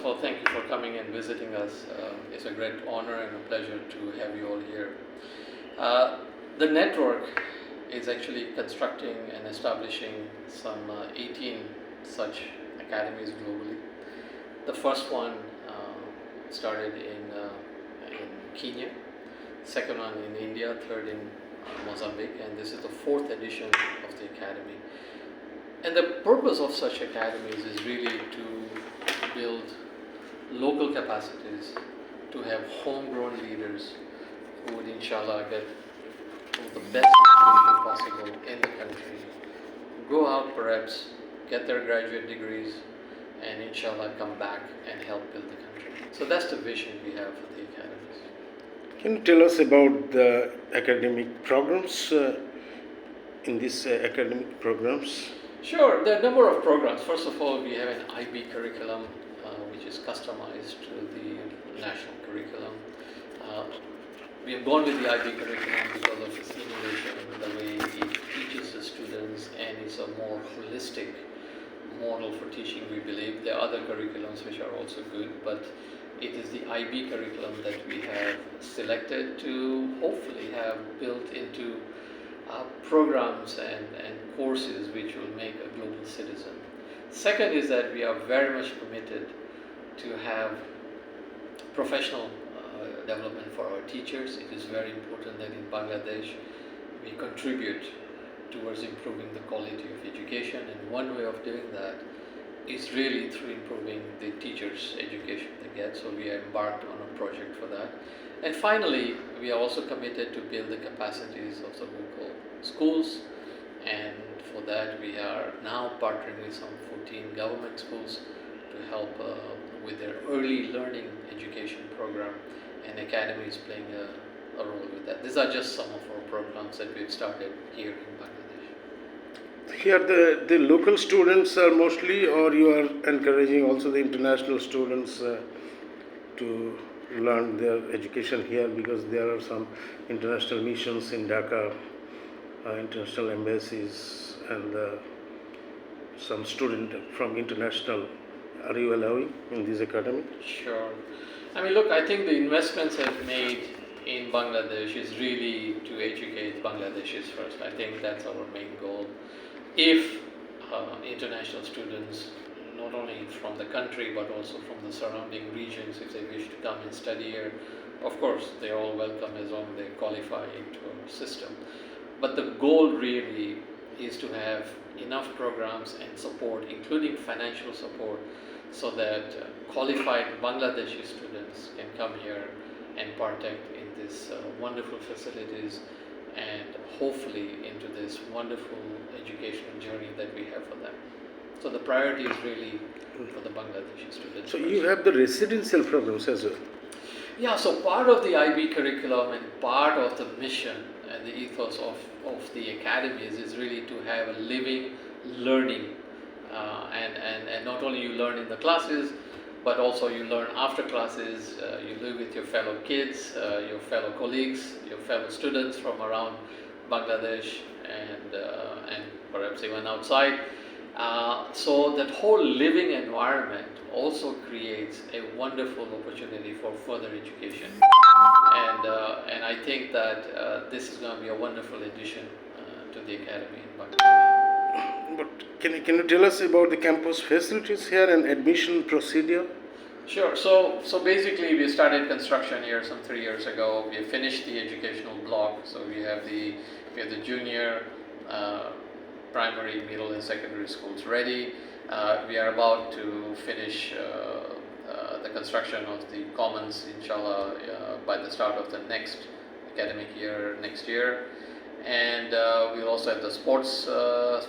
of all, thank you for coming and visiting us. It's a great honor and a pleasure to have you all here. The network is actually constructing and establishing some 18 such academies globally. The first one started in Kenya, second one in India, third in Mozambique, and this is the fourth edition of the academy. And the purpose of such academies is really to build local capacities, to have homegrown leaders who would inshallah get the best education possible in the country, go out perhaps, get their graduate degrees, and inshallah come back and help build the country. So that's the vision we have for the academies. Can you tell us about the academic programs in these academic programs? Sure, there are a number of programs. First of all, we have an IB curriculum which is customized to the national curriculum. We have gone with the IB curriculum because of its innovation, the way it teaches the students, and it's a more holistic model for teaching, we believe. There are other curriculums which are also good, but it is the IB curriculum that we have selected to hopefully have built into programs and courses which will make a global citizen. Second is that we are very much committed to have professional development for our teachers. It is very important that in Bangladesh we contribute towards improving the quality of education, and one way of doing that is really through improving the teachers' education they get. So we are embarked on a project for that. And finally, we are also committed to build the capacities of the local schools, and for that we are now partnering with some 14 government schools to help with their early learning education program, and Academy is playing a role with that. These are just some of our programs that we've started here in Bangladesh. Here the local students are mostly, or you are encouraging also the international students to learn their education here, because there are some international missions in Dhaka, international embassies, and some student from international. Are you allowing in this academy? Sure. I mean, look, I think the investments I've made in Bangladesh is really to educate Bangladeshis first. I think that's our main goal. If international students, not only from the country but also from the surrounding regions, if they wish to come and study here, of course they're all welcome as long as they qualify into our system. But the goal really is to have enough programs and support, including financial support, so that qualified Bangladeshi students can come here and partake in these wonderful facilities and hopefully into this wonderful educational journey that we have for them. So the priority is really for the Bangladeshi students. So you have the residential programs as well? Yeah, so part of the IB curriculum and part of the mission and the ethos of the academies is really to have a living learning, and not only you learn in the classes, but also you learn after classes. You live with your fellow kids, your fellow colleagues, your fellow students from around Bangladesh, and perhaps even outside. So that whole living environment also creates a wonderful opportunity for further education, and I think that this is going to be a wonderful addition to the academy in Bangladesh. But can you tell us about the campus facilities here and admission procedure? Sure. So basically, we started construction here some 3 years ago. We have finished the educational block. So we have the junior, primary, middle, and secondary schools ready. We are about to finish the construction of the commons, inshallah, by the start of the next academic year next year. And we'll also have the sports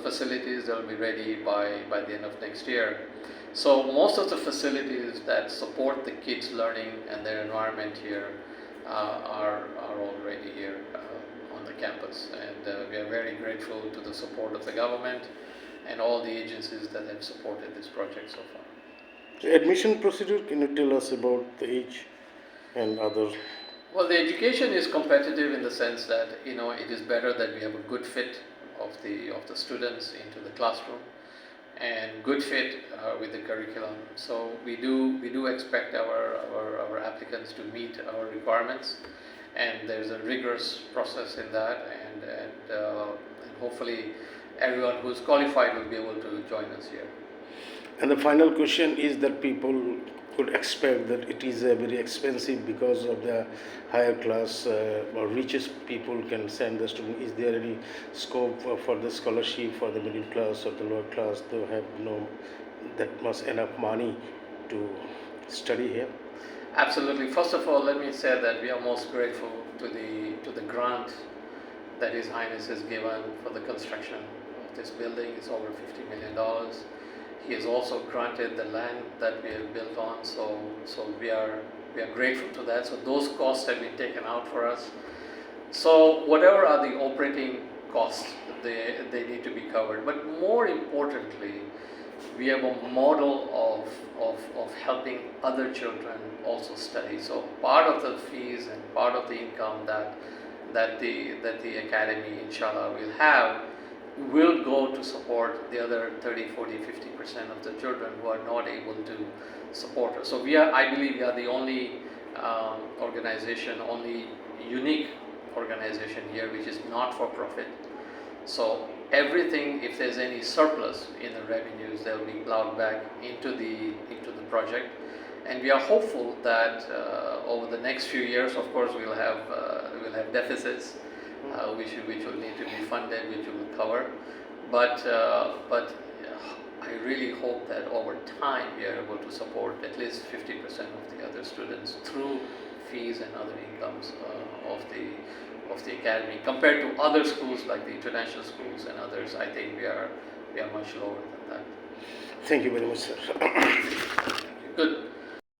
facilities that will be ready by the end of next year. So most of the facilities that support the kids' learning and their environment here are already here on the campus, and we are very grateful to the support of the government and all the agencies that have supported this project so far. The admission procedure, can you tell us about the age and other? Well, the education is competitive in the sense that it is better that we have a good fit of the students into the classroom. and good fit with the curriculum. So we do expect our applicants to meet our requirements, and there's a rigorous process in that, and hopefully everyone who's qualified will be able to join us here. And the final question is that people could expect that it is very expensive because of the higher class or richest people can send the student. Is there any scope for the scholarship for the middle class or the lower class to have that much enough money to study here? Absolutely. First of all, let me say that we are most grateful to the grant that His Highness has given for the construction of this building. It's over $50 million. He has also granted the land that we have built on, so we are grateful to that. So those costs have been taken out for us. So whatever are the operating costs, they need to be covered. But more importantly, we have a model of helping other children also study. So part of the fees and part of the income that the academy, inshallah, will have will go to support the other 30, 40, 50% of the children who are not able to support us. So I believe we are the only organization, only unique organization here which is not for profit. So everything, if there's any surplus in the revenues, they'll be plowed back into the project. And we are hopeful that over the next few years, of course, we'll have deficits which will need to be funded, which will cover. But I really hope that over time we are able to support at least 50% of the other students through fees and other incomes of the academy. Compared to other schools like the international schools and others, I think we are much lower than that. Thank you very much, sir.